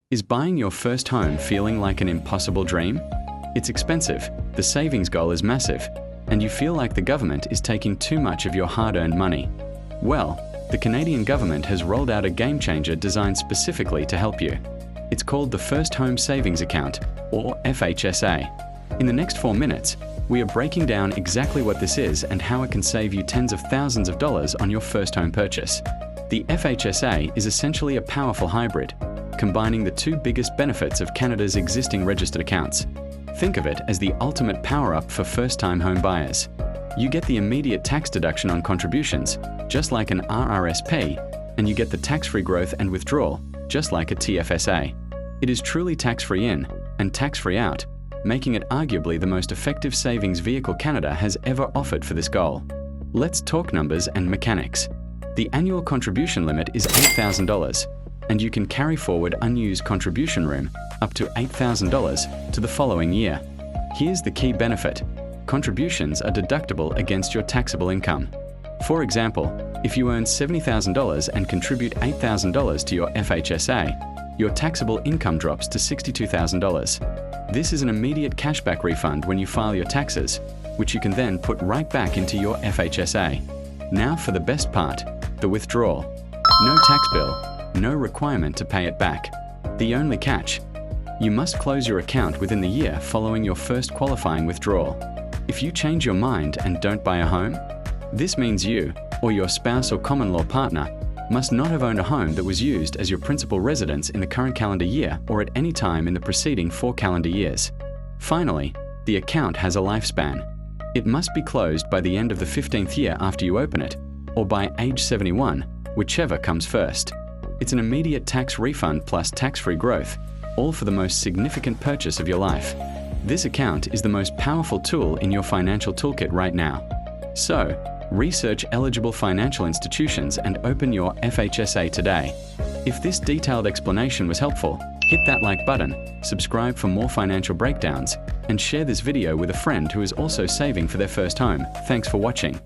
Is buying your first home feeling like an impossible dream? It's expensive, the savings goal is massive, and you feel like the government is taking too much of your hard-earned money. Well, the Canadian government has rolled out a game changer designed specifically to help you. It's called the First Home Savings Account, or FHSA. In the next 4 minutes, we are breaking down exactly what this is and how it can save you tens of thousands of dollars on your first home purchase. The FHSA is essentially a powerful hybrid, combining the two biggest benefits of Canada's existing registered accounts. Think of it as the ultimate power-up for first-time home buyers. You get the immediate tax deduction on contributions, just like an RRSP, and you get the tax-free growth and withdrawal, just like a TFSA. It is truly tax-free in and tax-free out, making it arguably the most effective savings vehicle Canada has ever offered for this goal. Let's talk numbers and mechanics. The annual contribution limit is $8,000, and you can carry forward unused contribution room up to $8,000 to the following year. Here's the key benefit. Contributions are deductible against your taxable income. For example, if you earn $70,000 and contribute $8,000 to your FHSA, your taxable income drops to $62,000. This is an immediate cashback refund when you file your taxes, which you can then put right back into your FHSA. Now for the best part, the withdrawal. No tax bill. No requirement to pay it back. The only catch: you must close your account within the year following your first qualifying withdrawal. If you change your mind and don't buy a home, this means you, or your spouse or common law partner, must not have owned a home that was used as your principal residence in the current calendar year or at any time in the preceding 4 calendar years. Finally, the account has a lifespan. It must be closed by the end of the 15th year after you open it, or by age 71, whichever comes first. It's an immediate tax refund plus tax-free growth, all for the most significant purchase of your life. This account is the most powerful tool in your financial toolkit right now. So, research eligible financial institutions and open your FHSA today. If this detailed explanation was helpful, hit that like button, subscribe for more financial breakdowns, and share this video with a friend who is also saving for their first home. Thanks for watching.